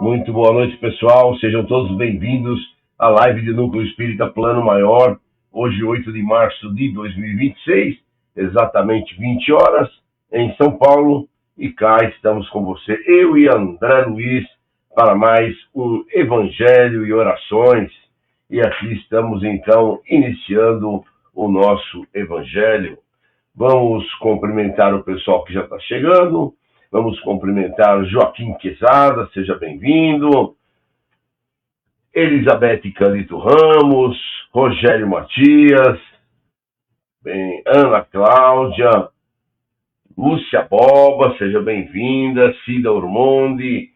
Muito boa noite, pessoal. Sejam todos bem-vindos à live de Núcleo Espírita Plano Maior. Hoje, 8 de março de 2026, exatamente 20 horas, em São Paulo. E cá estamos com você, eu e André Luiz, para mais um Evangelho e Orações. E aqui estamos, então, iniciando o nosso Evangelho. Vamos cumprimentar o pessoal que já está chegando. Vamos cumprimentar Joaquim Quezada, seja bem-vindo. Elizabeth Canito Ramos, Rogério Matias, Ana Cláudia, Lúcia Boba, seja bem-vinda. Cida Ormondi,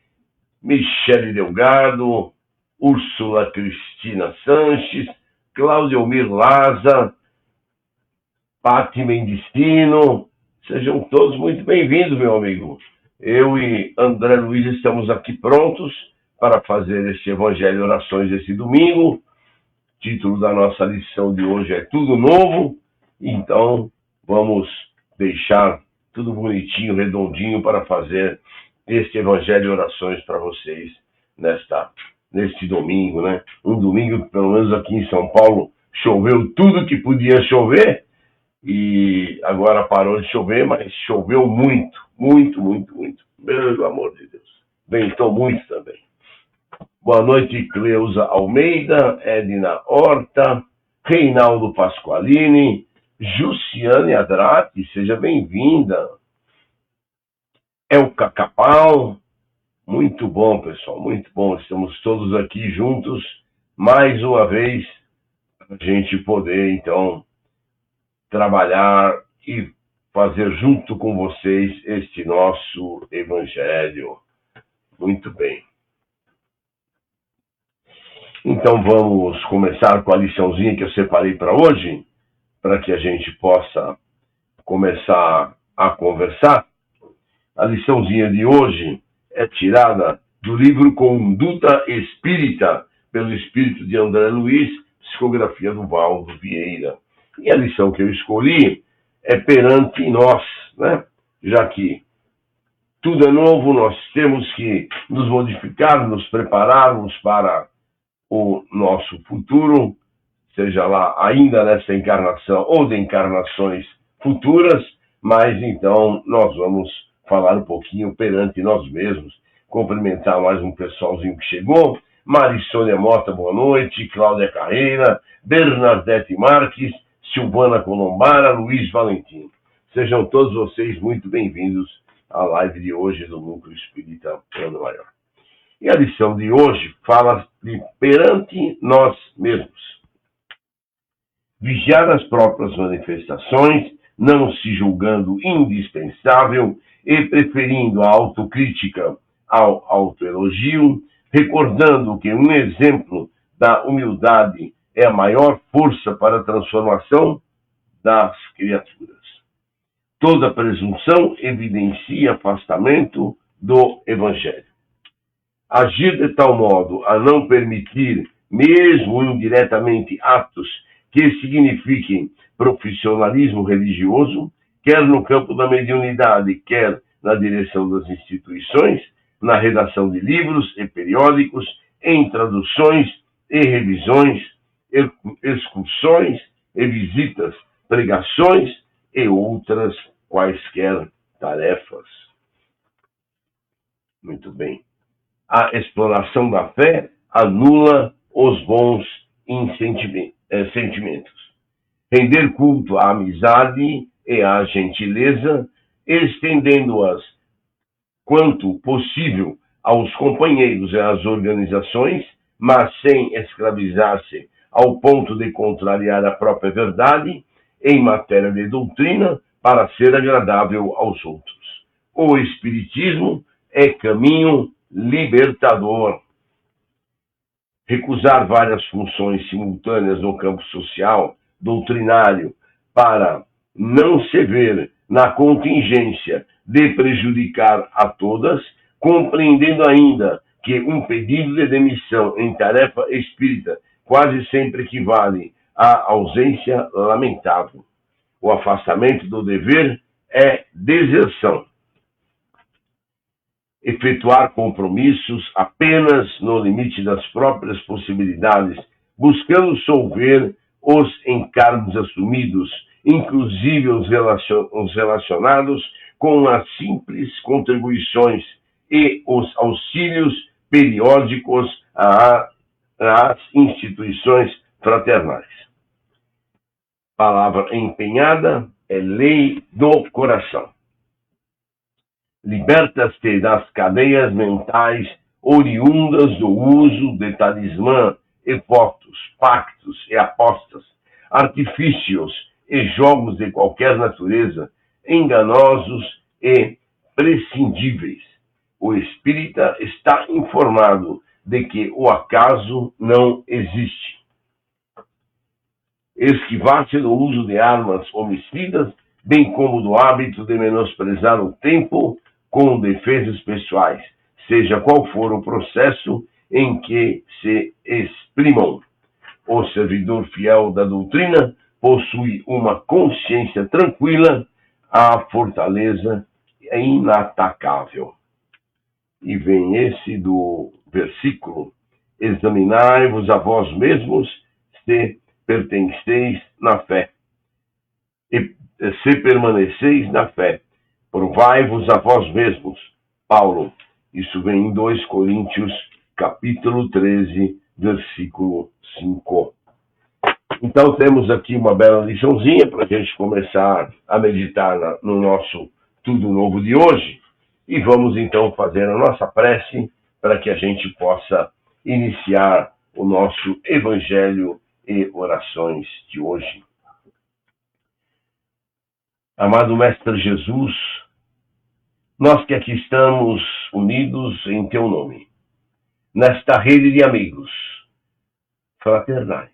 Michele Delgado, Úrsula Cristina Sanches, Cláudio Almir Laza, Pati Mendicino, sejam todos muito bem-vindos, meu amigo. Eu e André Luiz estamos aqui prontos para fazer este Evangelho e Orações esse domingo. O título da nossa lição de hoje é Tudo Novo. Então, vamos deixar tudo bonitinho, redondinho para fazer este Evangelho e Orações para vocês neste domingo, né? Um domingo que, pelo menos aqui em São Paulo, choveu tudo que podia chover. E agora parou de chover, mas choveu muito, muito, muito, muito. Pelo amor de Deus. Ventou muito também. Boa noite, Cleusa Almeida, Edna Horta, Reinaldo Pasqualini, Jussiane Adrati, seja bem-vinda. Elca Capal, muito bom, pessoal, muito bom. Estamos todos aqui juntos, mais uma vez, para a gente poder, então, trabalhar e fazer junto com vocês este nosso Evangelho. Muito bem. Então vamos começar com a liçãozinha que eu separei para hoje, para que a gente possa começar a conversar. A liçãozinha de hoje é tirada do livro Conduta Espírita, pelo Espírito de André Luiz, psicografia do Valdo Vieira. E a lição que eu escolhi é perante nós, né? Já que tudo é novo, nós temos que nos modificar, nos prepararmos para o nosso futuro, seja lá ainda nessa encarnação ou de encarnações futuras, mas então nós vamos falar um pouquinho perante nós mesmos, cumprimentar mais um pessoalzinho que chegou. Marisônia Mota, boa noite. Cláudia Carreira, Bernadette Marques, Silvana Colombara, Luiz Valentim. Sejam todos vocês muito bem-vindos à live de hoje do Núcleo Espírita Plano Maior. E a lição de hoje fala de perante nós mesmos. Vigiar as próprias manifestações, não se julgando indispensável e preferindo a autocrítica ao autoelogio, recordando que um exemplo da humildade é a maior força para a transformação das criaturas. Toda presunção evidencia afastamento do Evangelho. Agir de tal modo a não permitir, mesmo indiretamente, atos que signifiquem profissionalismo religioso, quer no campo da mediunidade, quer na direção das instituições, na redação de livros e periódicos, em traduções e revisões, excursões e visitas, pregações e outras quaisquer tarefas. Muito bem. A exploração da fé anula os bons sentimentos. Render culto à amizade e à gentileza, estendendo-as quanto possível aos companheiros e às organizações, mas sem escravizar-se ao ponto de contrariar a própria verdade em matéria de doutrina para ser agradável aos outros. O Espiritismo é caminho libertador. Recusar várias funções simultâneas no campo social, doutrinário, para não se ver na contingência de prejudicar a todas, compreendendo ainda que um pedido de demissão em tarefa espírita quase sempre equivale à ausência lamentável. O afastamento do dever é deserção. efetuar compromissos apenas no limite das próprias possibilidades, buscando solver os encargos assumidos, inclusive os relacionados com as simples contribuições e os auxílios periódicos às instituições fraternais. Palavra empenhada é lei do coração. Liberta-te das cadeias mentais oriundas do uso de talismã e votos, pactos e apostas, artifícios e jogos de qualquer natureza, enganosos e prescindíveis. O espírita está informado de que o acaso não existe. Esquivar-se do uso de armas homicidas, bem como do hábito de menosprezar o tempo com defesas pessoais, seja qual for o processo em que se exprimam. O servidor fiel da doutrina possui uma consciência tranquila, a fortaleza é inatacável. E vem esse do versículo: examinai-vos a vós mesmos se pertenceis na fé, e se permaneceis na fé. Provai-vos a vós mesmos. Paulo. Isso vem em 2 Coríntios, capítulo 13, versículo 5. Então temos aqui uma bela liçãozinha para a gente começar a meditar no nosso Tudo Novo de hoje. E vamos então fazer a nossa prece para que a gente possa iniciar o nosso Evangelho e orações de hoje. Amado Mestre Jesus, nós que aqui estamos unidos em Teu nome, nesta rede de amigos fraternais,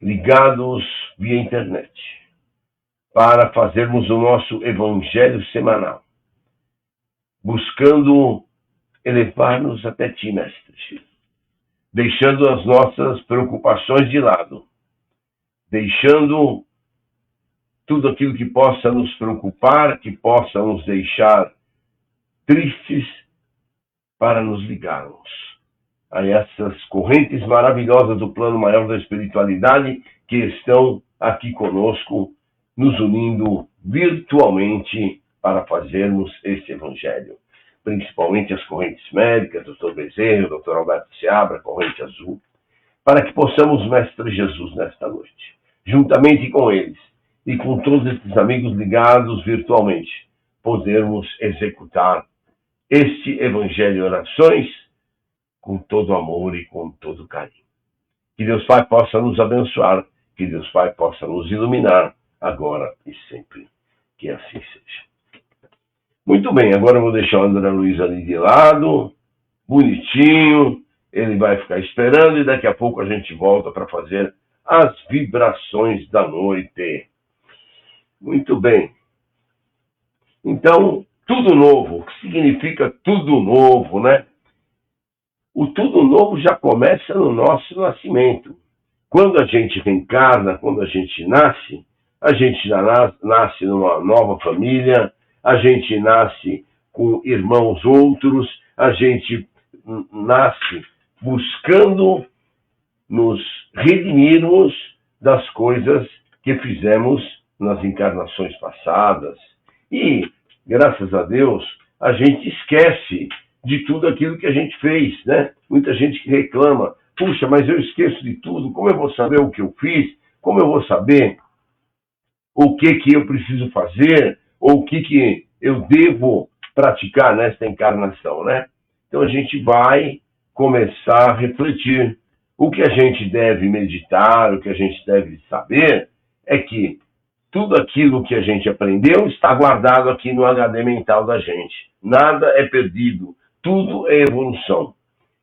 ligados via internet, para fazermos o nosso Evangelho semanal, buscando elevar-nos até Ti, Mestre, deixando as nossas preocupações de lado, deixando tudo aquilo que possa nos preocupar, que possa nos deixar tristes, para nos ligarmos a essas correntes maravilhosas do plano maior da espiritualidade que estão aqui conosco, nos unindo virtualmente para fazermos esse Evangelho. Principalmente as correntes médicas, Dr. Bezerra, Dr. Alberto Seabra, Corrente Azul, para que possamos, Mestre Jesus, nesta noite, juntamente com eles, e com todos esses amigos ligados virtualmente, podermos executar este Evangelho e orações com todo amor e com todo carinho. Que Deus Pai possa nos abençoar, que Deus Pai possa nos iluminar, agora e sempre. Que assim seja. Muito bem, agora eu vou deixar o André Luiz ali de lado, bonitinho, ele vai ficar esperando e daqui a pouco a gente volta para fazer as vibrações da noite. Muito bem. Então, tudo novo. O que significa tudo novo, né? O tudo novo já começa no nosso nascimento. Quando a gente reencarna, quando a gente já nasce numa nova família, a gente nasce com irmãos outros, a gente nasce buscando nos redimirmos das coisas que fizemos nas encarnações passadas. E, graças a Deus, a gente esquece de tudo aquilo que a gente fez, né? Muita gente que reclama: puxa, mas eu esqueço de tudo, como eu vou saber o que eu fiz? Como eu vou saber o que eu preciso fazer? Ou o que eu devo praticar nesta encarnação, né? Então a gente vai começar a refletir. O que a gente deve meditar, o que a gente deve saber é que tudo aquilo que a gente aprendeu está guardado aqui no HD mental da gente. Nada é perdido, tudo é evolução.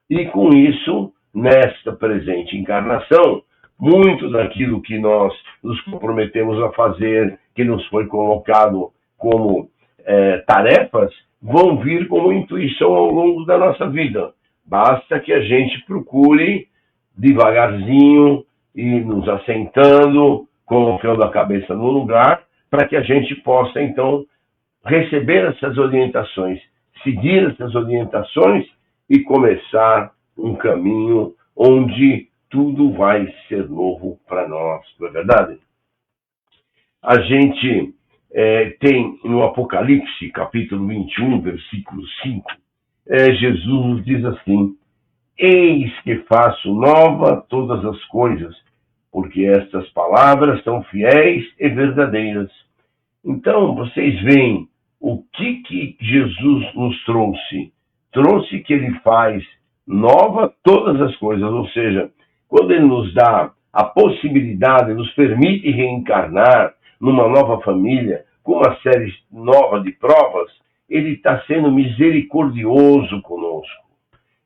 E com isso, nesta presente encarnação, muito daquilo que nós nos comprometemos a fazer, que nos foi colocado como tarefas, vão vir como intuição ao longo da nossa vida. Basta que a gente procure devagarzinho e nos assentando, colocando a cabeça no lugar, para que a gente possa, então, receber essas orientações, seguir essas orientações e começar um caminho onde tudo vai ser novo para nós, não é verdade? A gente tem no Apocalipse, capítulo 21, versículo 5, Jesus nos diz assim: eis que faço nova todas as coisas, porque estas palavras são fiéis e verdadeiras. Então, vocês veem o que Jesus nos trouxe. Trouxe que ele faz nova todas as coisas, ou seja, quando ele nos dá a possibilidade, nos permite reencarnar numa nova família, com uma série nova de provas, ele está sendo misericordioso conosco.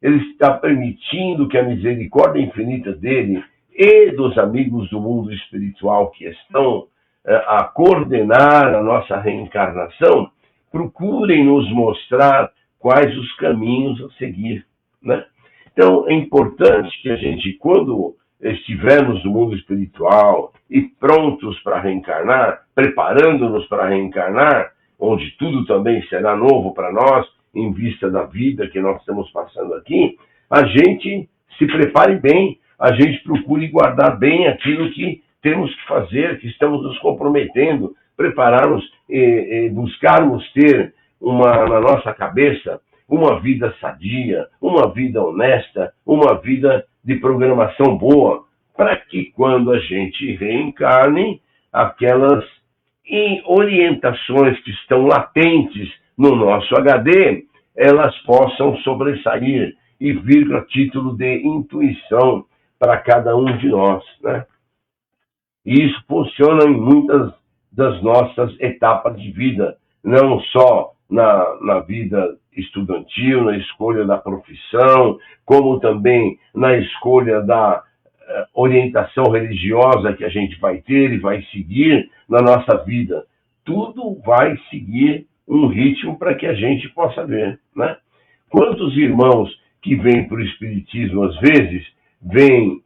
Ele está permitindo que a misericórdia infinita dele e dos amigos do mundo espiritual que estão a coordenar a nossa reencarnação, procurem nos mostrar quais os caminhos a seguir, né? Então, é importante que a gente, quando estivermos no mundo espiritual e prontos para reencarnar, preparando-nos para reencarnar, onde tudo também será novo para nós, em vista da vida que nós estamos passando aqui, a gente se prepare bem, a gente procure guardar bem aquilo que temos que fazer, que estamos nos comprometendo, prepararmos e buscarmos ter na nossa cabeça uma vida sadia, uma vida honesta, uma vida de programação boa, para que quando a gente reencarne, aquelas orientações que estão latentes no nosso HD, elas possam sobressair e vir a título de intuição para cada um de nós, né? E isso funciona em muitas das nossas etapas de vida, não só na vida estudantil, na escolha da profissão, como também na escolha da orientação religiosa que a gente vai ter e vai seguir na nossa vida. Tudo vai seguir um ritmo para que a gente possa ver, né? Quantos irmãos que vêm para o Espiritismo, às vezes, vêm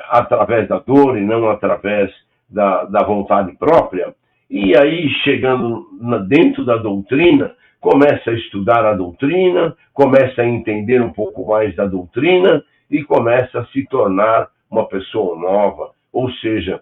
através da dor e não através da vontade própria, e aí, chegando dentro da doutrina, começa a estudar a doutrina, começa a entender um pouco mais da doutrina e começa a se tornar uma pessoa nova, ou seja,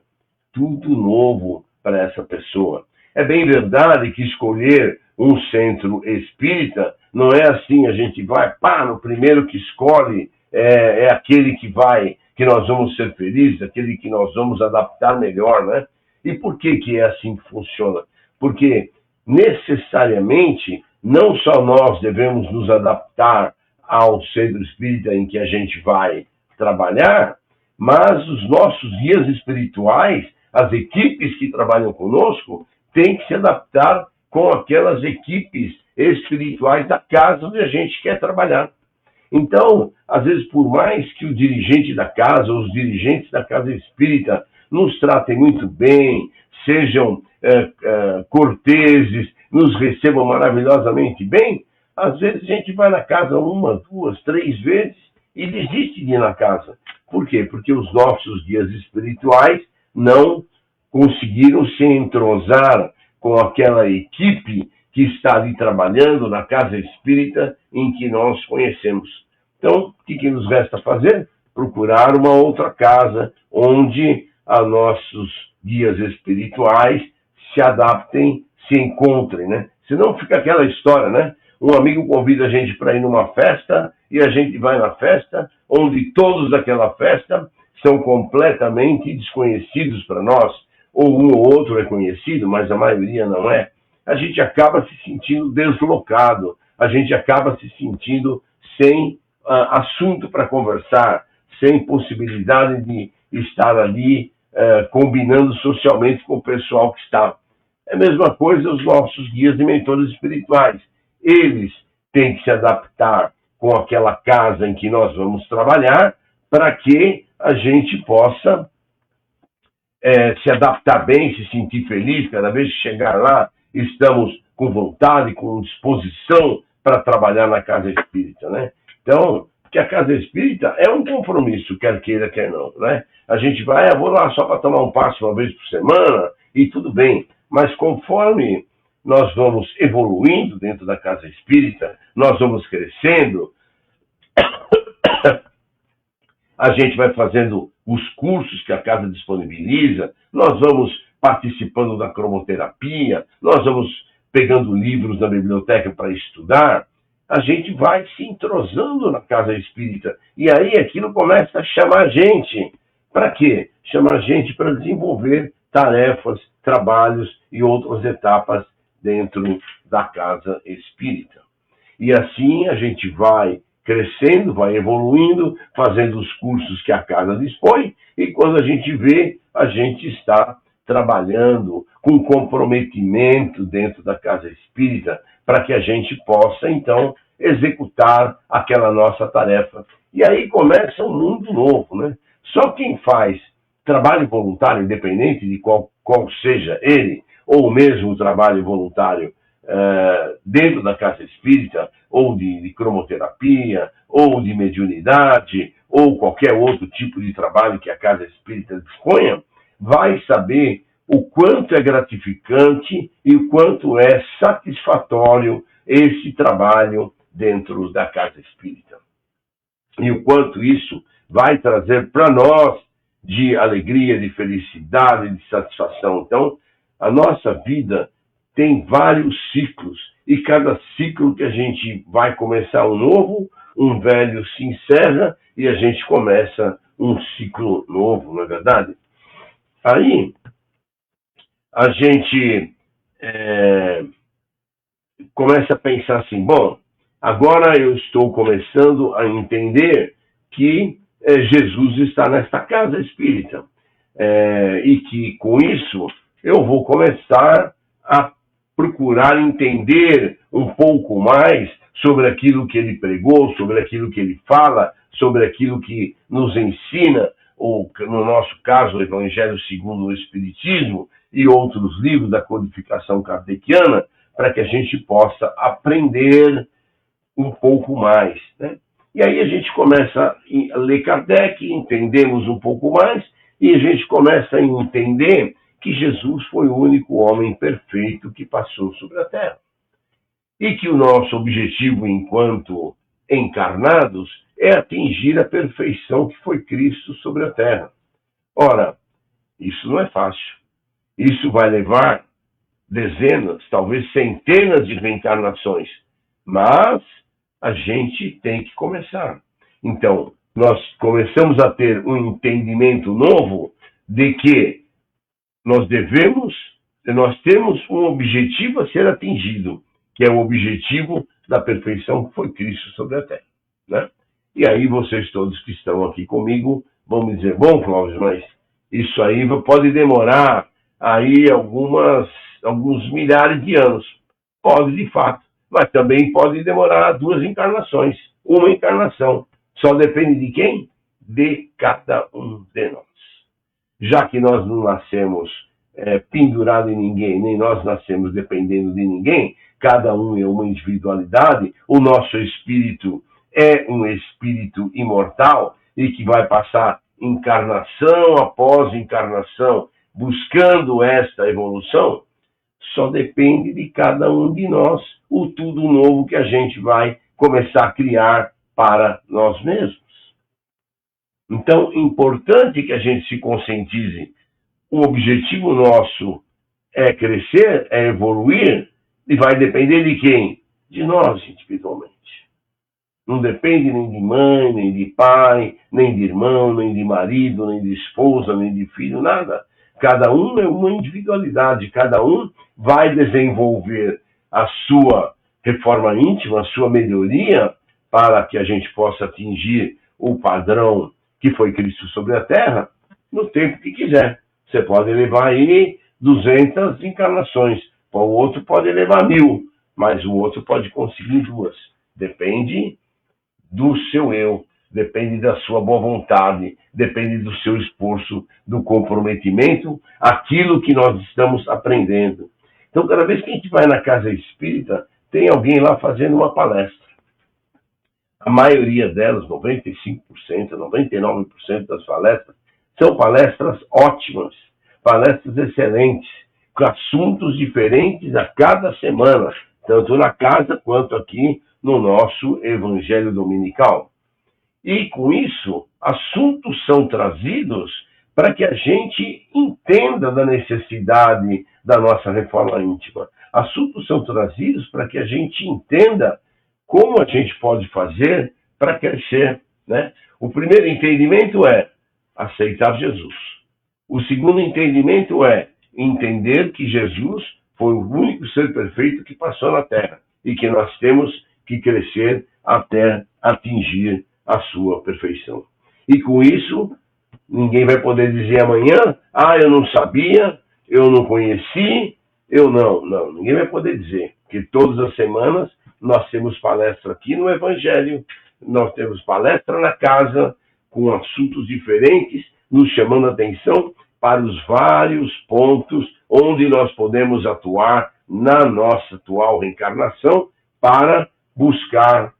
tudo novo para essa pessoa. É bem verdade que escolher um centro espírita não é assim, a gente vai, no primeiro que escolhe é aquele que nós vamos ser felizes, aquele que nós vamos adaptar melhor, né? E por que é assim que funciona? Porque necessariamente não só nós devemos nos adaptar ao centro espírita em que a gente vai trabalhar, mas os nossos guias espirituais, as equipes que trabalham conosco, têm que se adaptar com aquelas equipes espirituais da casa onde a gente quer trabalhar. Então, às vezes, por mais que o dirigente da casa, os dirigentes da casa espírita nos tratem muito bem, sejam corteses, nos recebam maravilhosamente bem, às vezes a gente vai na casa 1, 2, 3 vezes e desiste de ir na casa. Por quê? Porque os nossos guias espirituais não conseguiram se entrosar com aquela equipe que está ali trabalhando na casa espírita em que nós conhecemos. Então, o que nos resta fazer? Procurar uma outra casa onde a nossos guias espirituais se adaptem, se encontrem, né? Senão fica aquela história, né? Um amigo convida a gente para ir numa festa e a gente vai na festa, onde todos daquela festa são completamente desconhecidos para nós, ou um ou outro é conhecido, mas a maioria não é. A gente acaba se sentindo deslocado, a gente acaba se sentindo sem assunto para conversar, sem possibilidade de estar ali combinando socialmente com o pessoal que está. É a mesma coisa os nossos guias e mentores espirituais. Eles têm que se adaptar com aquela casa em que nós vamos trabalhar para que a gente possa se adaptar bem, se sentir feliz. Cada vez que chegar lá, estamos com vontade, com disposição para trabalhar na casa espírita, né? Então, porque a casa espírita é um compromisso, quer queira, quer não, né? A gente vai, vou lá só para tomar um passe uma vez por semana e tudo bem. Mas conforme nós vamos evoluindo dentro da casa espírita, nós vamos crescendo, a gente vai fazendo os cursos que a casa disponibiliza, nós vamos participando da cromoterapia, nós vamos pegando livros da biblioteca para estudar, a gente vai se entrosando na casa espírita. E aí aquilo começa a chamar a gente. Para quê? Chamar a gente para desenvolver tarefas, trabalhos e outras etapas dentro da casa espírita. E assim a gente vai crescendo, vai evoluindo, fazendo os cursos que a casa dispõe, e quando a gente vê, a gente está trabalhando com comprometimento dentro da casa espírita para que a gente possa, então, executar aquela nossa tarefa. E aí começa um mundo novo, né? Só quem faz trabalho voluntário, independente de qual seja ele, ou mesmo trabalho voluntário dentro da casa espírita, ou de cromoterapia, ou de mediunidade, ou qualquer outro tipo de trabalho que a casa espírita disponha, vai saber o quanto é gratificante e o quanto é satisfatório esse trabalho dentro da casa espírita. E o quanto isso vai trazer para nós de alegria, de felicidade, de satisfação. Então, a nossa vida tem vários ciclos, e cada ciclo que a gente vai começar um novo, um velho se encerra e a gente começa um ciclo novo, não é verdade? Aí, a gente começa a pensar assim, bom, agora eu estou começando a entender que Jesus está nesta casa espírita, e que com isso eu vou começar a procurar entender um pouco mais sobre aquilo que ele pregou, sobre aquilo que ele fala, sobre aquilo que nos ensina, ou no nosso caso, o Evangelho segundo o Espiritismo e outros livros da codificação kardeciana, para que a gente possa aprender um pouco mais, né? E aí a gente começa a ler Kardec, entendemos um pouco mais, e a gente começa a entender que Jesus foi o único homem perfeito que passou sobre a Terra. E que o nosso objetivo enquanto encarnados é atingir a perfeição que foi Cristo sobre a Terra. Ora, isso não é fácil. Isso vai levar dezenas, talvez centenas de reencarnações. Mas a gente tem que começar. Então, nós começamos a ter um entendimento novo de que nós temos um objetivo a ser atingido, que é o objetivo da perfeição que foi Cristo sobre a Terra, né? E aí vocês todos que estão aqui comigo vão me dizer, bom, Cláudio, mas isso aí pode demorar aí alguns milhares de anos. Pode, de fato, mas também pode demorar 2 encarnações, uma encarnação. Só depende de quem? De cada um de nós. Já que nós não nascemos pendurados em ninguém, nem nós nascemos dependendo de ninguém, cada um é uma individualidade, o nosso espírito é um espírito imortal e que vai passar encarnação após encarnação buscando esta evolução, só depende de cada um de nós o tudo novo que a gente vai começar a criar para nós mesmos. Então, é importante que a gente se conscientize. O objetivo nosso é crescer, é evoluir, e vai depender de quem? De nós, individualmente. Não depende nem de mãe, nem de pai, nem de irmão, nem de marido, nem de esposa, nem de filho, nada. Cada um é uma individualidade, cada um vai desenvolver a sua reforma íntima, a sua melhoria, para que a gente possa atingir o padrão que foi Cristo sobre a Terra, no tempo que quiser. Você pode levar aí 200 encarnações, o outro pode levar 1000, mas o outro pode conseguir 2. Depende do seu eu, depende da sua boa vontade, depende do seu esforço, do comprometimento, aquilo que nós estamos aprendendo. Então, cada vez que a gente vai na casa espírita, tem alguém lá fazendo uma palestra. A maioria delas, 95%, 99% das palestras, são palestras ótimas, palestras excelentes, assuntos diferentes a cada semana, tanto na casa quanto aqui no nosso Evangelho Dominical. E com isso, assuntos são trazidos para que a gente entenda da necessidade da nossa reforma íntima. Assuntos são trazidos para que a gente entenda como a gente pode fazer para crescer, né? O primeiro entendimento é aceitar Jesus. O segundo entendimento é entender que Jesus foi o único ser perfeito que passou na Terra e que nós temos que crescer até atingir a sua perfeição. E com isso, ninguém vai poder dizer amanhã, eu não sabia, eu não conheci, não, ninguém vai poder dizer, porque todas as semanas nós temos palestra aqui no Evangelho, nós temos palestra na casa, com assuntos diferentes, nos chamando a atenção para os vários pontos onde nós podemos atuar na nossa atual reencarnação para buscar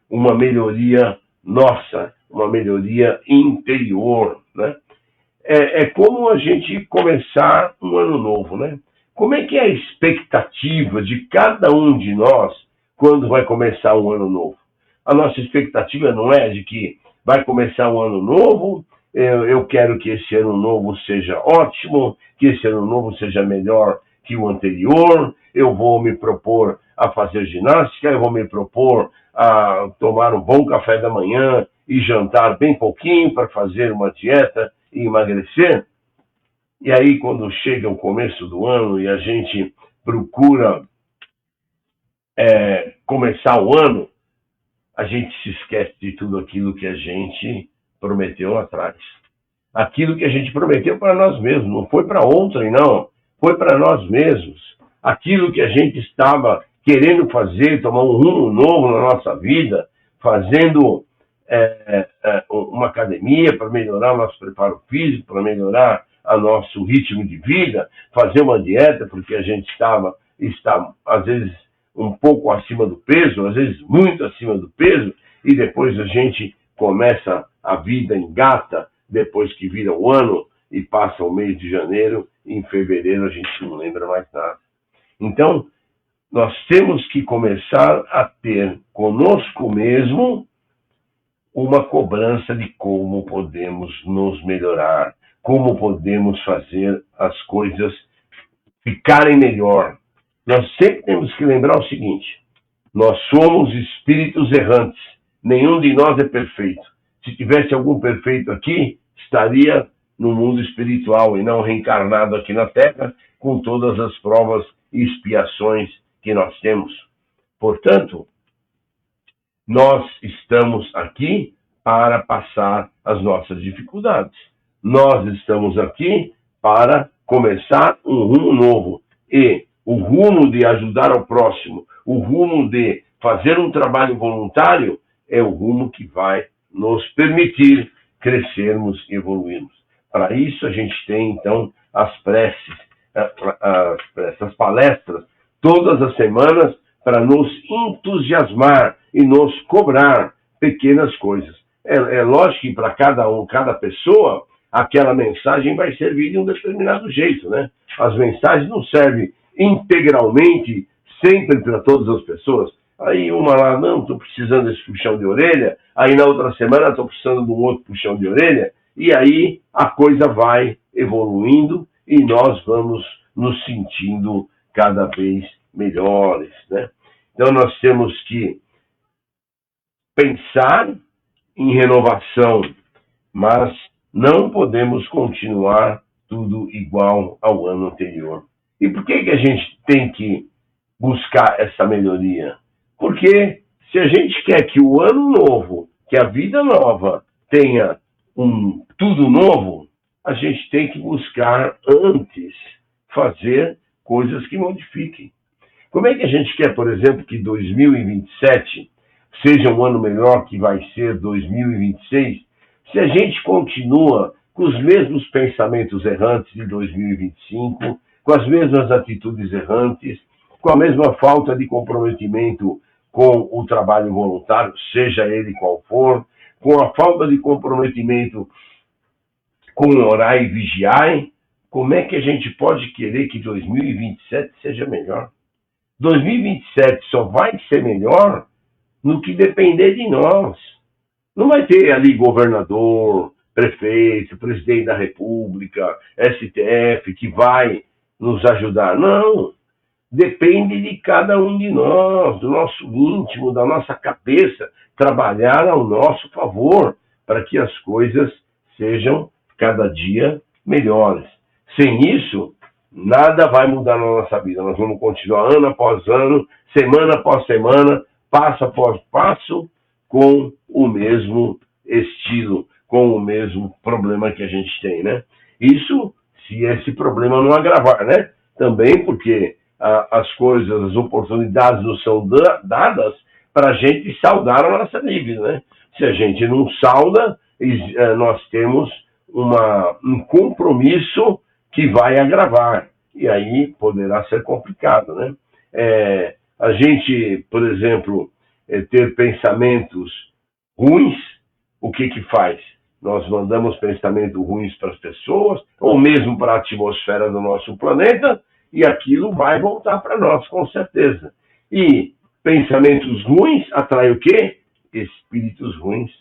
uma melhoria nossa, uma melhoria interior, né? É como a gente começar um ano novo, né? Como é que é a expectativa de cada um de nós quando vai começar um ano novo? A nossa expectativa não é de que vai começar um ano novo, eu quero que esse ano novo seja ótimo, que esse ano novo seja melhor que o anterior, eu vou me propor a fazer ginástica, eu vou me propor a tomar um bom café da manhã e jantar bem pouquinho para fazer uma dieta e emagrecer. E aí, quando chega o começo do ano e a gente procura começar o ano, a gente se esquece de tudo aquilo que a gente prometeu lá atrás. Aquilo que a gente prometeu para nós mesmos, não foi para outrem, não. Foi para nós mesmos. Aquilo que a gente estava querendo fazer, tomar um rumo novo na nossa vida, fazendo uma academia para melhorar o nosso preparo físico, para melhorar o nosso ritmo de vida, fazer uma dieta, porque a gente está às vezes, um pouco acima do peso, às vezes muito acima do peso, e depois a gente começa a vida engata, depois que vira o ano e passa o mês de janeiro, e em fevereiro a gente não lembra mais nada. Então, nós temos que começar a ter conosco mesmo uma cobrança de como podemos nos melhorar, como podemos fazer as coisas ficarem melhor. Nós sempre temos que lembrar o seguinte: nós somos espíritos errantes, nenhum de nós é perfeito. Se tivesse algum perfeito aqui, estaria no mundo espiritual e não reencarnado aqui na Terra, com todas as provas e expiações que nós temos. Portanto, nós estamos aqui para passar as nossas dificuldades. Nós estamos aqui para começar um rumo novo. E o rumo de ajudar ao próximo, o rumo de fazer um trabalho voluntário, é o rumo que vai nos permitir crescermos e evoluirmos. Para isso, a gente tem, então, as preces, essas palestras, todas as semanas, para nos entusiasmar e nos cobrar pequenas coisas. É lógico que para cada pessoa, aquela mensagem vai servir de um determinado jeito, né? As mensagens não servem integralmente sempre para todas as pessoas. Aí uma lá, não, estou precisando desse puxão de orelha, aí na outra semana estou precisando de um outro puxão de orelha, e aí a coisa vai evoluindo e nós vamos nos sentindo cada vez melhores, né? Então nós temos que pensar em renovação, mas não podemos continuar tudo igual ao ano anterior. E por que a gente tem que buscar essa melhoria? Porque se a gente quer que o ano novo, que a vida nova tenha tudo novo, a gente tem que buscar antes fazer coisas que modifiquem. Como é que a gente quer, por exemplo, que 2027 seja um ano melhor que vai ser 2026, se a gente continua com os mesmos pensamentos errantes de 2025, com as mesmas atitudes errantes, com a mesma falta de comprometimento com o trabalho voluntário, seja ele qual for, com a falta de comprometimento com orar e vigiar, como é que a gente pode querer que 2027 seja melhor? 2027 só vai ser melhor no que depender de nós. Não vai ter ali governador, prefeito, presidente da República, STF, que vai nos ajudar. Não. Depende de cada um de nós, do nosso íntimo, da nossa cabeça, trabalhar ao nosso favor, para que as coisas sejam cada dia melhores. Sem isso, nada vai mudar na nossa vida. Nós vamos continuar ano após ano, semana após semana, passo após passo, com o mesmo estilo, com o mesmo problema que a gente tem, né? Isso, se esse problema não agravar, né? Também porque as coisas, as oportunidades não são dadas para a gente saldar a nossa dívida, né? Se a gente não salda, nós temos um compromisso que vai agravar, e aí poderá ser complicado, né? A gente, por exemplo, ter pensamentos ruins, o que faz? Nós mandamos pensamentos ruins para as pessoas, ou mesmo para a atmosfera do nosso planeta, e aquilo vai voltar para nós, com certeza. E pensamentos ruins atraem o quê? Espíritos ruins.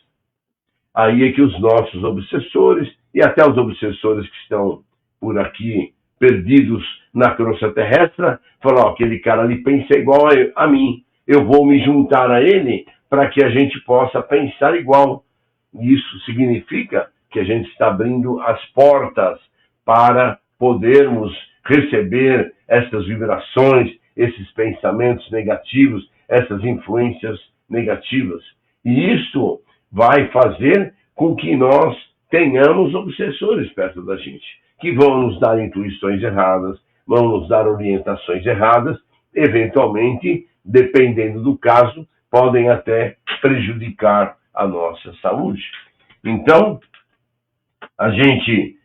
Aí é que os nossos obsessores, e até os obsessores que estão por aqui, perdidos na crosta terrestre, falam, aquele cara ali pensa igual a mim, eu vou me juntar a ele para que a gente possa pensar igual. Isso significa que a gente está abrindo as portas para podermos receber essas vibrações, esses pensamentos negativos, essas influências negativas. E isso vai fazer com que nós tenhamos obsessores perto da gente, que vão nos dar intuições erradas, vão nos dar orientações erradas, eventualmente, dependendo do caso, podem até prejudicar a nossa saúde. Então, a gente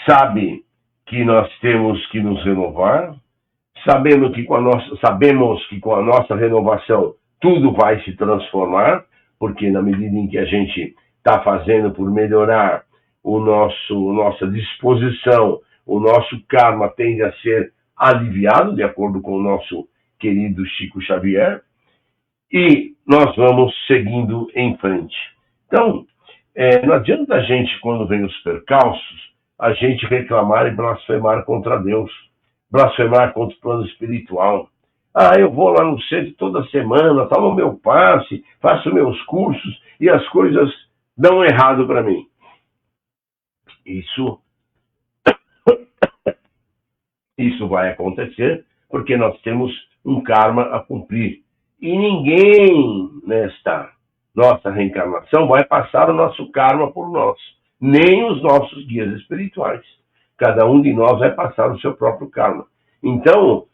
sabe que nós temos que nos renovar, sabemos que com a nossa renovação tudo vai se transformar, porque na medida em que a gente está fazendo por melhorar nossa disposição, o nosso karma tende a ser aliviado, de acordo com o nosso querido Chico Xavier, e nós vamos seguindo em frente. Então, não adianta a gente, quando vem os percalços, a gente reclamar e blasfemar contra Deus, blasfemar contra o plano espiritual. Eu vou lá no centro toda semana, tomo meu passe, faço meus cursos e as coisas dão errado para mim. Isso vai acontecer porque nós temos um karma a cumprir. E ninguém nesta nossa reencarnação vai passar o nosso karma por nós, nem os nossos guias espirituais. Cada um de nós vai passar o seu próprio karma. Então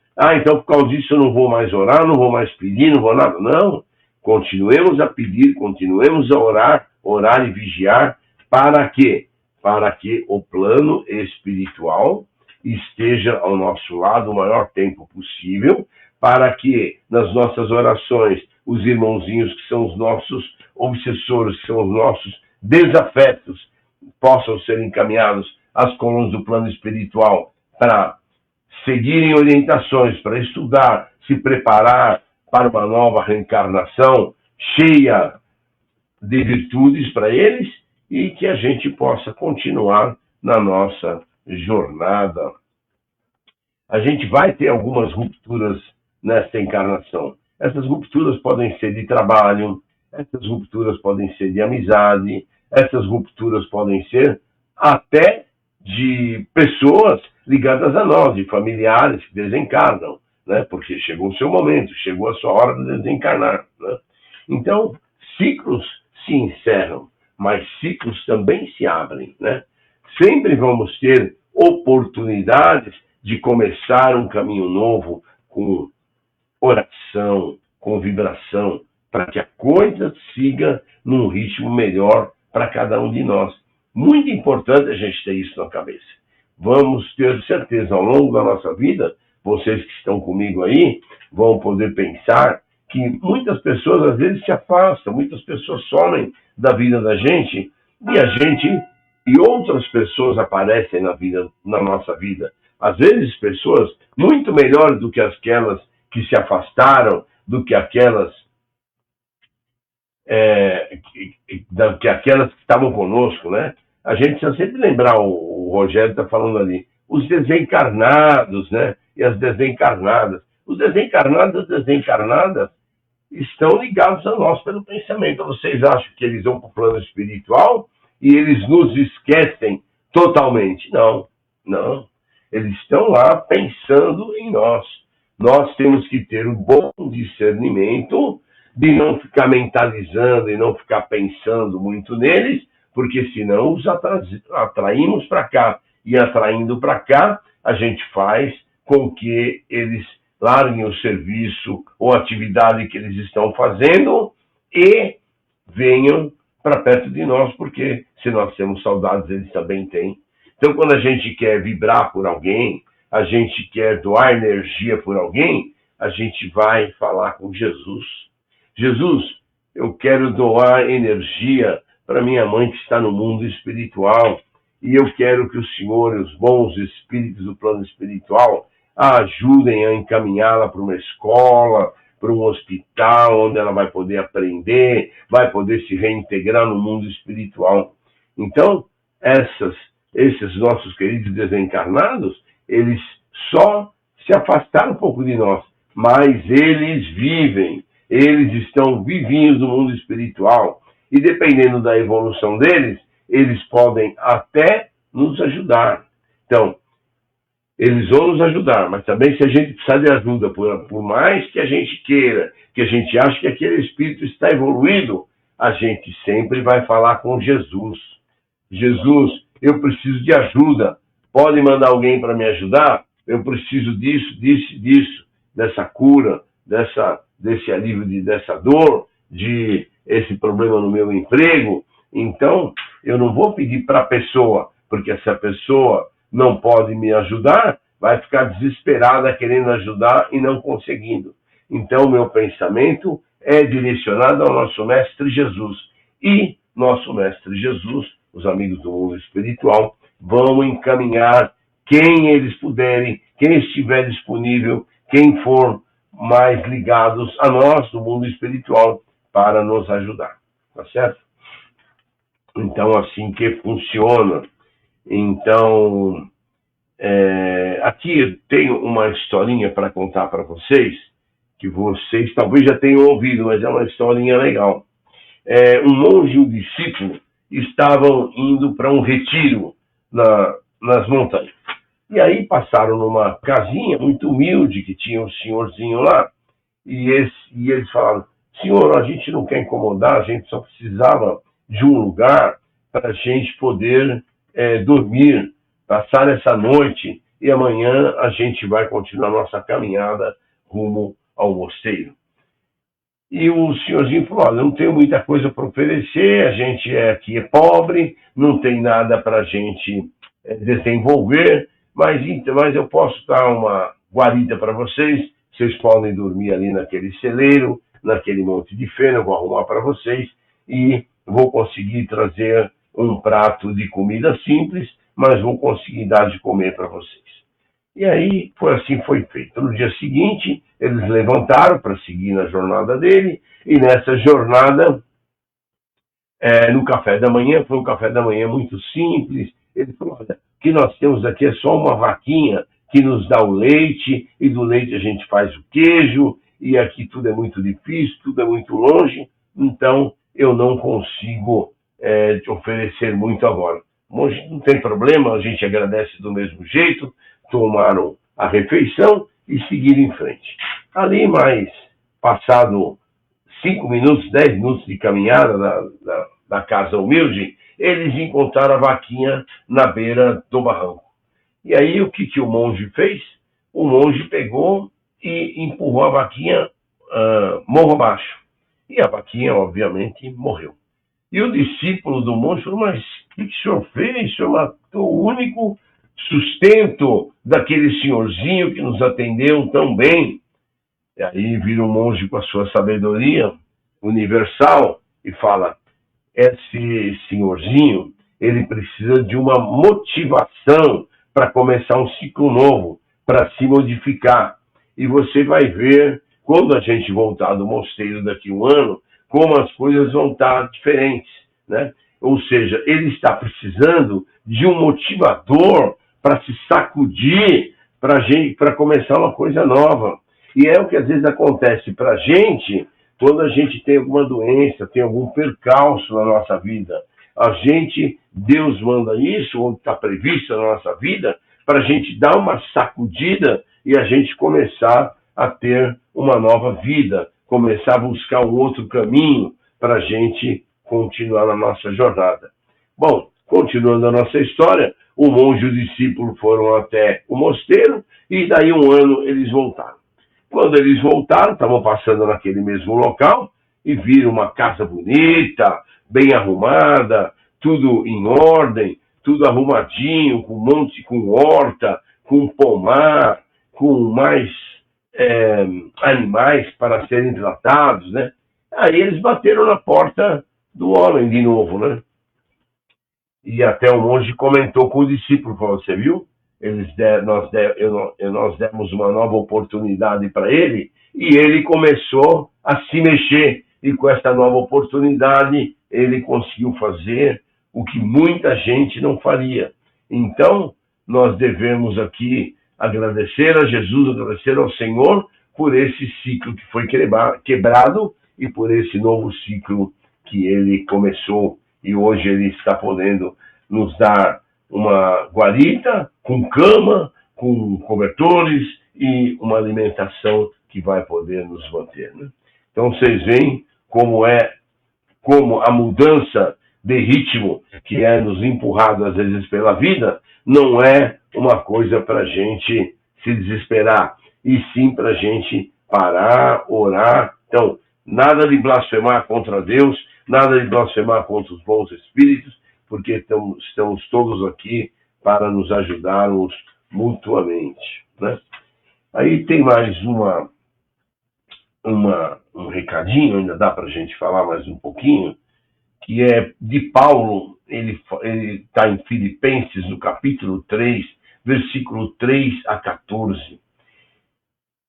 por causa disso eu não vou mais orar, não vou mais pedir, não vou nada. Não, continuemos a pedir, continuemos a orar e vigiar. Para quê? Para que o plano espiritual esteja ao nosso lado o maior tempo possível, para que nas nossas orações os irmãozinhos que são os nossos obsessores, que são os nossos desafetos, possam ser encaminhados às colunas do plano espiritual para seguirem orientações, para estudar, se preparar para uma nova reencarnação cheia de virtudes para eles e que a gente possa continuar na nossa jornada. A gente vai ter algumas rupturas nesta encarnação. Essas rupturas podem ser de trabalho, essas rupturas podem ser de amizade, essas rupturas podem ser até de pessoas ligadas a nós, de familiares que desencarnam, né? Porque chegou o seu momento, chegou a sua hora de desencarnar, né? Então, ciclos se encerram, mas ciclos também se abrem, né? Sempre vamos ter oportunidades de começar um caminho novo com oração, com vibração, para que a coisa siga num ritmo melhor para cada um de nós. Muito importante a gente ter isso na cabeça. Vamos ter certeza, ao longo da nossa vida, vocês que estão comigo aí, vão poder pensar que muitas pessoas às vezes se afastam, muitas pessoas somem da vida da gente, e a gente e outras pessoas aparecem na nossa vida. Às vezes, pessoas muito melhores do que aquelas que se afastaram, do que aquelas que aquelas que estavam conosco, né? A gente precisa sempre lembrar, o Rogério está falando ali, os desencarnados, né? E as desencarnadas. Os desencarnados e as desencarnadas estão ligados a nós pelo pensamento. Vocês acham que eles vão para o plano espiritual e eles nos esquecem totalmente? Não, não. Eles estão lá pensando em nós. Nós temos que ter um bom discernimento de não ficar mentalizando e não ficar pensando muito neles, porque senão os atraímos para cá. E atraindo para cá, a gente faz com que eles larguem o serviço ou atividade que eles estão fazendo e venham para perto de nós, porque se nós temos saudades, eles também têm. Então, quando a gente quer vibrar por alguém, a gente quer doar energia por alguém, a gente vai falar com Jesus. Jesus, eu quero doar energia para minha mãe que está no mundo espiritual e eu quero que o Senhor e os bons espíritos do plano espiritual a ajudem a encaminhá-la para uma escola, para um hospital, onde ela vai poder aprender, vai poder se reintegrar no mundo espiritual. Então, esses nossos queridos desencarnados, eles só se afastaram um pouco de nós, mas eles vivem, eles estão vivinhos no mundo espiritual. E dependendo da evolução deles, eles podem até nos ajudar. Então, eles vão nos ajudar, mas também se a gente precisar de ajuda, por mais que a gente queira, que a gente ache que aquele espírito está evoluído, a gente sempre vai falar com Jesus. Jesus, eu preciso de ajuda. Pode mandar alguém para me ajudar? Eu preciso disso, dessa cura, desse alívio dessa dor, de esse problema no meu emprego. Então, eu não vou pedir para a pessoa, porque essa pessoa não pode me ajudar, vai ficar desesperada querendo ajudar e não conseguindo. Então, meu pensamento é direcionado ao nosso Mestre Jesus. E nosso Mestre Jesus, os amigos do mundo espiritual, vão encaminhar quem eles puderem, quem estiver disponível, quem for mais ligados a nós do mundo espiritual para nos ajudar. Tá certo? Então, assim que funciona. Então, aqui eu tenho uma historinha para contar para vocês, que vocês talvez já tenham ouvido, mas é uma historinha legal. Um monge e um discípulo estavam indo para um retiro nas montanhas. E aí passaram numa casinha muito humilde que tinha um senhorzinho lá, e eles falaram: senhor, a gente não quer incomodar, a gente só precisava de um lugar para a gente poder dormir, passar essa noite, e amanhã a gente vai continuar nossa caminhada rumo ao mosteiro. E o senhorzinho falou: olha, não tenho muita coisa para oferecer, a gente aqui é pobre, não tem nada para a gente desenvolver, mas eu posso dar uma guarida para vocês podem dormir ali naquele celeiro, naquele monte de feno, eu vou arrumar para vocês e vou conseguir trazer um prato de comida simples, mas vou conseguir dar de comer para vocês. E aí foi feito. No dia seguinte, eles levantaram para seguir na jornada dele, e nessa jornada, no café da manhã, foi um café da manhã muito simples. Ele falou: olha, o que nós temos aqui é só uma vaquinha que nos dá o leite, e do leite a gente faz o queijo, e aqui tudo é muito difícil, tudo é muito longe, então eu não consigo te oferecer muito agora. Monge, não tem problema, a gente agradece do mesmo jeito, tomaram a refeição e seguiram em frente. Ali, passado 5 minutos, 10 minutos de caminhada da casa humilde, eles encontraram a vaquinha na beira do barranco. E aí, o que o monge fez? O monge pegou e empurrou a vaquinha morro abaixo. E a vaquinha, obviamente, morreu. E o discípulo do monge falou: mas o que o senhor fez? O senhor matou o único sustento daquele senhorzinho que nos atendeu tão bem. E aí vira o monge com a sua sabedoria universal e fala: esse senhorzinho, ele precisa de uma motivação para começar um ciclo novo, para se modificar. E você vai ver, quando a gente voltar do mosteiro daqui a um ano, como as coisas vão estar diferentes, né? Ou seja, ele está precisando de um motivador para se sacudir, para começar uma coisa nova. E é o que às vezes acontece para a gente quando a gente tem alguma doença, tem algum percalço na nossa vida. Deus manda isso, ou está previsto na nossa vida, para a gente dar uma sacudida e a gente começar a ter uma nova vida, começar a buscar um outro caminho para a gente continuar na nossa jornada. Bom, continuando a nossa história, o monge e o discípulo foram até o mosteiro e daí um ano eles voltaram. Quando eles voltaram, estavam passando naquele mesmo local e viram uma casa bonita, bem arrumada, tudo em ordem, tudo arrumadinho, com monte, com horta, com pomar, com mais animais para serem tratados, né? Aí eles bateram na porta do homem de novo, né? E até o monge comentou com o discípulo, falou, você viu? Nós demos uma nova oportunidade para ele e ele começou a se mexer. E com essa nova oportunidade, ele conseguiu fazer o que muita gente não faria. Então, nós devemos aqui agradecer a Jesus, agradecer ao Senhor por esse ciclo que foi quebrado e por esse novo ciclo que ele começou. E hoje ele está podendo nos dar uma guarita com cama, com cobertores e uma alimentação que vai poder nos manter, né? Então vocês veem como a mudança de ritmo que é nos empurrado às vezes pela vida não é uma coisa para a gente se desesperar, e sim para a gente parar, orar. Então, nada de blasfemar contra Deus, nada de blasfemar contra os bons espíritos, porque estamos todos aqui para nos ajudarmos mutuamente, né? Aí tem mais um recadinho, ainda dá para a gente falar mais um pouquinho, que é de Paulo. Ele está em Filipenses, no capítulo 3, versículo 3 a 14.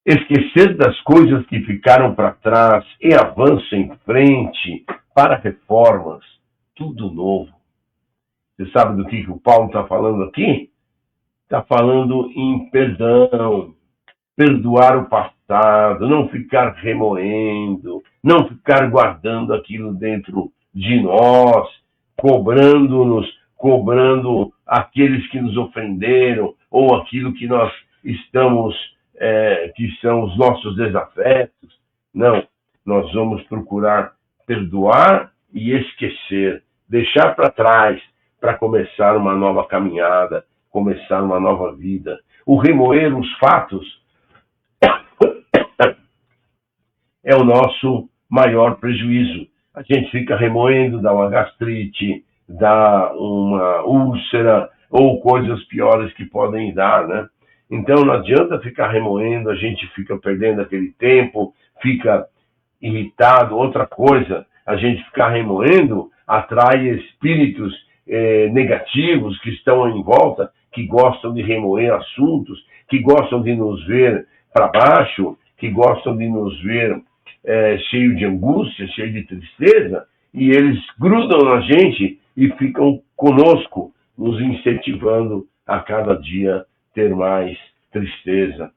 Esquecer das coisas que ficaram para trás e avança em frente para reformas, tudo novo. Você sabe do que o Paulo está falando aqui? Está falando em perdão, perdoar o passado, não ficar remoendo, não ficar guardando aquilo dentro de nós, cobrando aqueles que nos ofenderam, ou aquilo que nós estamos, que são os nossos desafetos. Não, nós vamos procurar perdoar e esquecer, deixar para trás, para começar uma nova caminhada, começar uma nova vida. O remoer os fatos é o nosso maior prejuízo. A gente fica remoendo, dá uma gastrite, dá uma úlcera ou coisas piores que podem dar, né? Então não adianta ficar remoendo, a gente fica perdendo aquele tempo, fica irritado. Outra coisa, a gente ficar remoendo atrai espíritos negativos que estão em volta, que gostam de remoer assuntos, que gostam de nos ver para baixo, que gostam de nos ver cheio de angústia, cheio de tristeza, e eles grudam na gente e ficam conosco, nos incentivando a cada dia ter mais tristeza,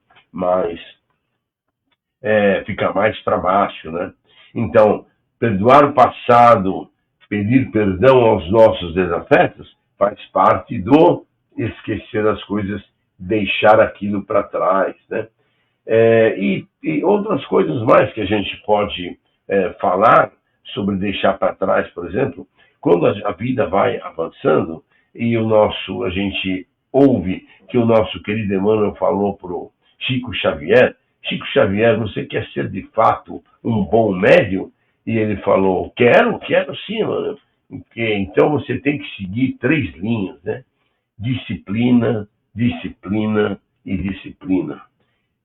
ficar mais para baixo, né? Então, perdoar o passado, pedir perdão aos nossos desafetos, faz parte do esquecer as coisas, deixar aquilo para trás, né? E outras coisas mais que a gente pode falar sobre deixar para trás, por exemplo, quando a vida vai avançando e a gente ouve que o nosso querido Emmanuel falou para o Chico Xavier, você quer ser de fato um bom médium? E ele falou, quero sim, mano. Então você tem que seguir 3 linhas, né? Disciplina, disciplina e disciplina.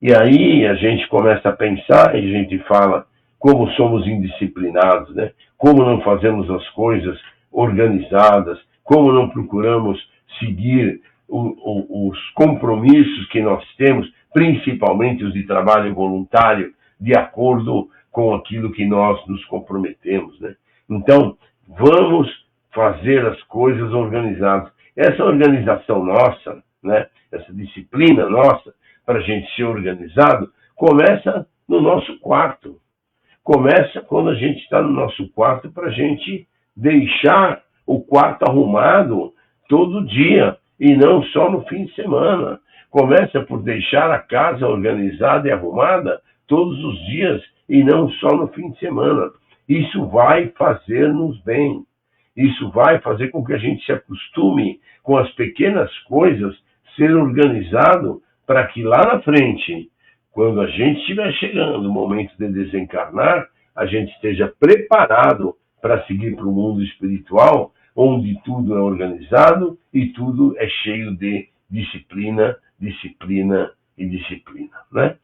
E aí a gente começa a pensar e a gente fala como somos indisciplinados, né? Como não fazemos as coisas organizadas, como não procuramos seguir os compromissos que nós temos, principalmente os de trabalho voluntário, de acordo com aquilo que nós nos comprometemos, né? Então, vamos fazer as coisas organizadas. Essa organização nossa, né, essa disciplina nossa, para a gente ser organizado, começa no nosso quarto. Começa quando a gente está no nosso quarto para a gente deixar o quarto arrumado todo dia e não só no fim de semana. Começa por deixar a casa organizada e arrumada todos os dias e não só no fim de semana. Isso vai fazer-nos bem. Isso vai fazer com que a gente se acostume com as pequenas coisas, ser organizado para que lá na frente, quando a gente estiver chegando no momento de desencarnar, a gente esteja preparado para seguir para o mundo espiritual, onde tudo é organizado e tudo é cheio de disciplina, disciplina e disciplina, né?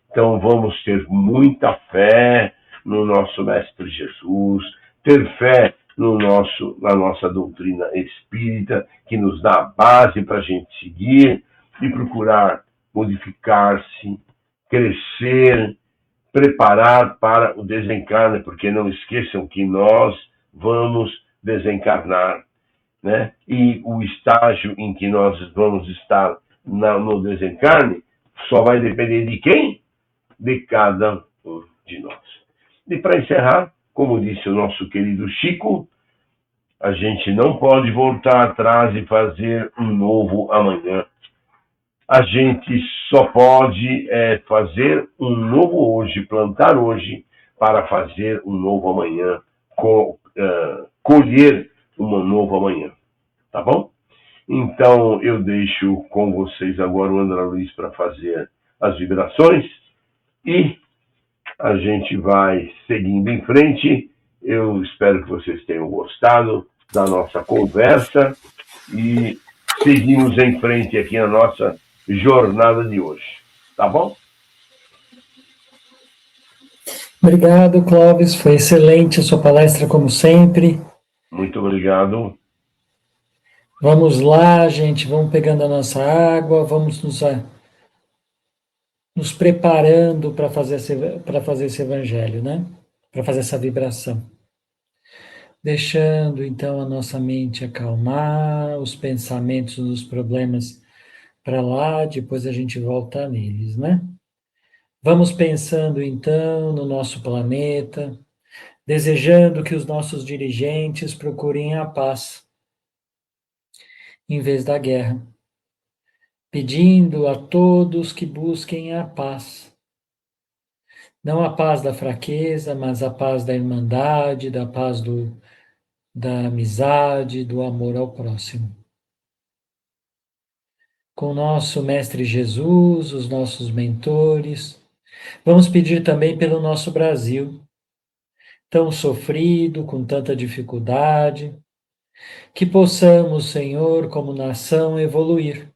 Então vamos ter muita fé no nosso Mestre Jesus, ter fé na nossa doutrina espírita, que nos dá a base para a gente seguir e procurar modificar-se, crescer, preparar para o desencarne, porque não esqueçam que nós vamos desencarnar, né? E o estágio em que nós vamos estar no desencarne só vai depender de quem? De cada um de nós. E para encerrar, como disse o nosso querido Chico, a gente não pode voltar atrás e fazer um novo amanhã. A gente só pode fazer um novo hoje, plantar hoje, para fazer um novo amanhã, colher um novo amanhã. Tá bom? Então, eu deixo com vocês agora o André Luiz para fazer as vibrações e a gente vai seguindo em frente. Eu espero que vocês tenham gostado da nossa conversa e seguimos em frente aqui na nossa jornada de hoje. Tá bom? Obrigado, Clóvis. Foi excelente a sua palestra, como sempre. Muito obrigado. Vamos lá, gente. Vamos pegando a nossa água. Vamos nos preparando para fazer esse evangelho, né? Para fazer essa vibração. Deixando, então, a nossa mente acalmar, os pensamentos dos problemas para lá, depois a gente volta neles, né? Vamos pensando, então, no nosso planeta, desejando que os nossos dirigentes procurem a paz, em vez da guerra, pedindo a todos que busquem a paz. Não a paz da fraqueza, mas a paz da irmandade, da paz da amizade, do amor ao próximo. Com o nosso Mestre Jesus, os nossos mentores, vamos pedir também pelo nosso Brasil, tão sofrido, com tanta dificuldade, que possamos, Senhor, como nação, evoluir.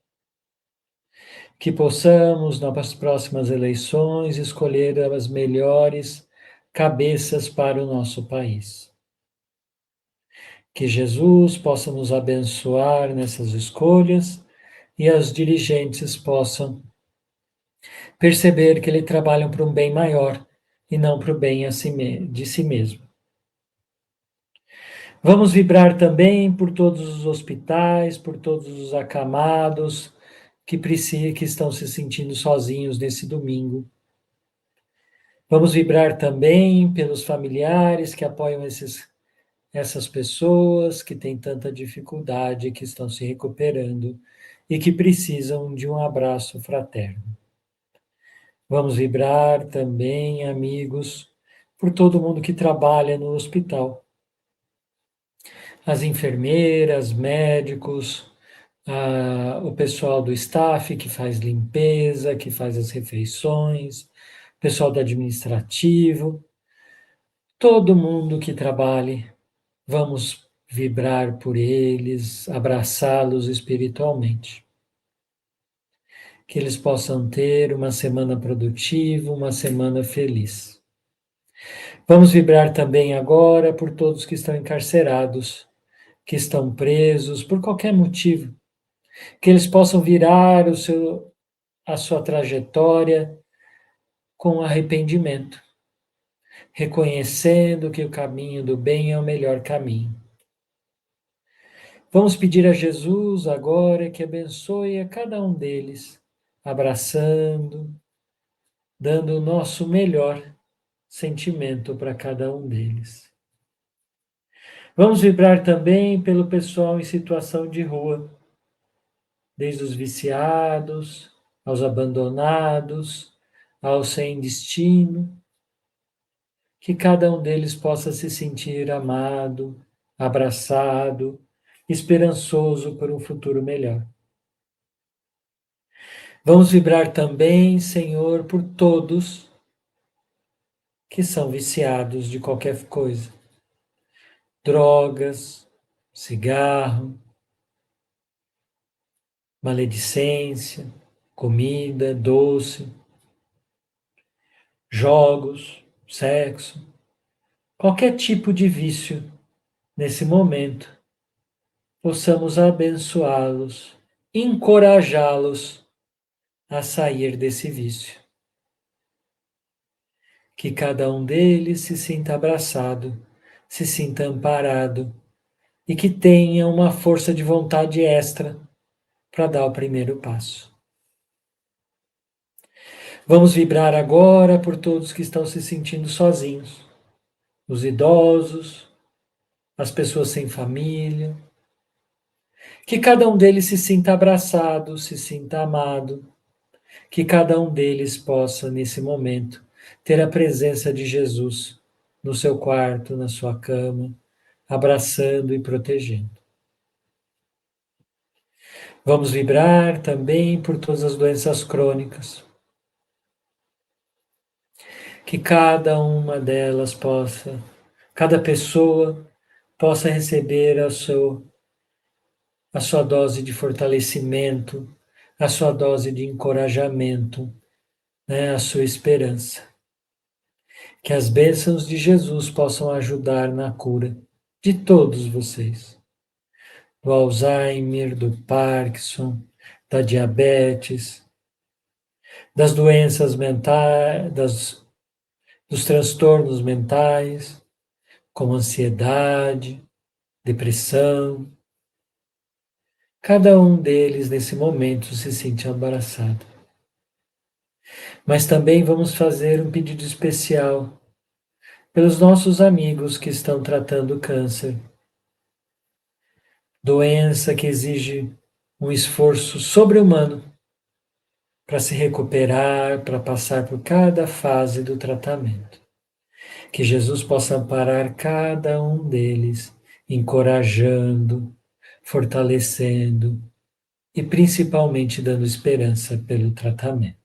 Que possamos, nas próximas eleições, escolher as melhores cabeças para o nosso país. Que Jesus possa nos abençoar nessas escolhas e as dirigentes possam perceber que Ele trabalha para um bem maior e não para o bem de si mesmo. Vamos vibrar também por todos os hospitais, por todos os acamados que estão se sentindo sozinhos nesse domingo. Vamos vibrar também pelos familiares que apoiam essas pessoas que têm tanta dificuldade, que estão se recuperando e que precisam de um abraço fraterno. Vamos vibrar também, amigos, por todo mundo que trabalha no hospital. As enfermeiras, médicos, o pessoal do staff que faz limpeza, que faz as refeições, pessoal do administrativo, todo mundo que trabalhe, vamos vibrar por eles, abraçá-los espiritualmente. Que eles possam ter uma semana produtiva, uma semana feliz. Vamos vibrar também agora por todos que estão encarcerados, que estão presos por qualquer motivo, que eles possam virar a sua trajetória com arrependimento, reconhecendo que o caminho do bem é o melhor caminho. Vamos pedir a Jesus agora que abençoe a cada um deles, abraçando, dando o nosso melhor sentimento para cada um deles. Vamos vibrar também pelo pessoal em situação de rua, desde os viciados, aos abandonados, aos sem destino, que cada um deles possa se sentir amado, abraçado, esperançoso por um futuro melhor. Vamos vibrar também, Senhor, por todos que são viciados de qualquer coisa. Drogas, cigarro, maledicência, comida, doce, jogos, sexo, qualquer tipo de vício nesse momento, possamos abençoá-los, encorajá-los a sair desse vício. Que cada um deles se sinta abraçado, se sinta amparado e que tenha uma força de vontade extra para dar o primeiro passo. Vamos vibrar agora por todos que estão se sentindo sozinhos, os idosos, as pessoas sem família. Que cada um deles se sinta abraçado, se sinta amado, que cada um deles possa, nesse momento, ter a presença de Jesus no seu quarto, na sua cama, abraçando e protegendo. Vamos vibrar também por todas as doenças crônicas, que cada uma delas possa, cada pessoa possa receber a sua dose de fortalecimento, a sua dose de encorajamento, né, a sua esperança. Que as bênçãos de Jesus possam ajudar na cura de todos vocês. Do Alzheimer, do Parkinson, da diabetes, das doenças mentais, dos transtornos mentais, como ansiedade, depressão. Cada um deles, nesse momento, se sente abraçado. Mas também vamos fazer um pedido especial pelos nossos amigos que estão tratando câncer. Doença que exige um esforço sobre-humano para se recuperar, para passar por cada fase do tratamento. Que Jesus possa amparar cada um deles, encorajando, fortalecendo e principalmente dando esperança pelo tratamento.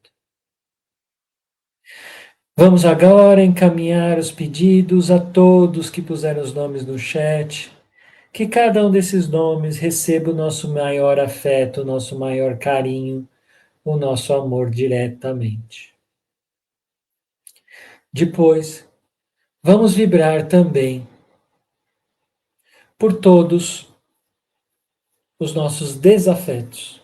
Vamos agora encaminhar os pedidos a todos que puseram os nomes no chat. Que cada um desses nomes receba o nosso maior afeto, o nosso maior carinho, o nosso amor diretamente. Depois, vamos vibrar também por todos os nossos desafetos,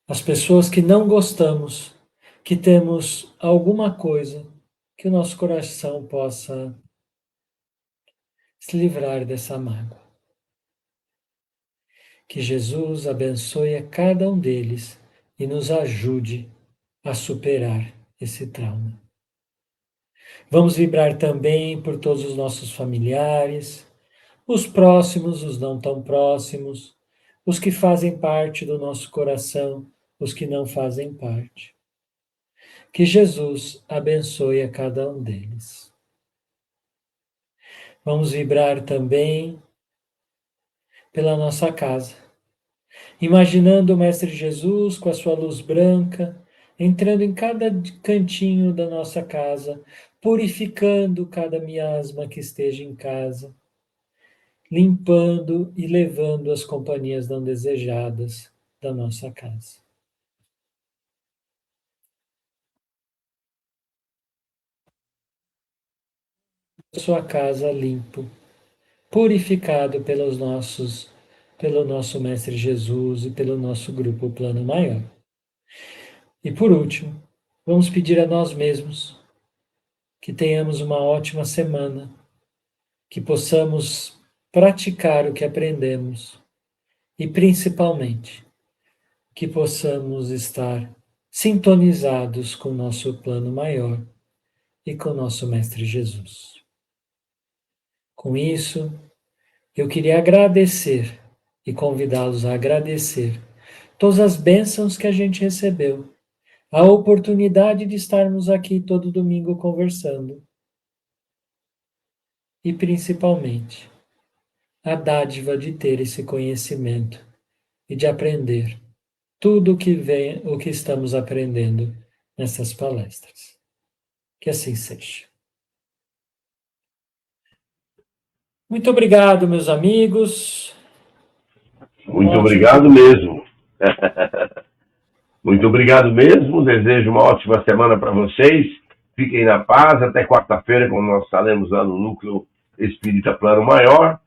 as pessoas que não gostamos, que temos alguma coisa que o nosso coração possa se livrar dessa mágoa. Que Jesus abençoe a cada um deles e nos ajude a superar esse trauma. Vamos vibrar também por todos os nossos familiares, os próximos, os não tão próximos, os que fazem parte do nosso coração, os que não fazem parte. Que Jesus abençoe a cada um deles. Vamos vibrar também pela nossa casa, imaginando o Mestre Jesus com a sua luz branca, entrando em cada cantinho da nossa casa, purificando cada miasma que esteja em casa, limpando e levando as companhias não desejadas da nossa casa. Sua casa limpo, purificado pelo nosso Mestre Jesus e pelo nosso grupo Plano Maior. E por último, vamos pedir a nós mesmos que tenhamos uma ótima semana, que possamos praticar o que aprendemos e, principalmente, que possamos estar sintonizados com o nosso plano maior e com o nosso Mestre Jesus. Com isso, eu queria agradecer e convidá-los a agradecer todas as bênçãos que a gente recebeu, a oportunidade de estarmos aqui todo domingo conversando e, principalmente, a dádiva de ter esse conhecimento e de aprender tudo o que estamos aprendendo nessas palestras. Que assim seja. Muito obrigado, meus amigos. Muito obrigado mesmo. Muito obrigado mesmo. Desejo uma ótima semana para vocês. Fiquem na paz. Até quarta-feira, quando nós estaremos lá no Núcleo Espírita Plano Maior,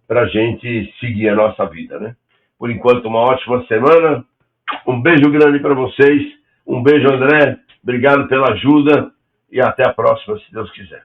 para a gente seguir a nossa vida, né? Por enquanto, uma ótima semana. Um beijo grande para vocês. Um beijo, André. Obrigado pela ajuda. E até a próxima, se Deus quiser.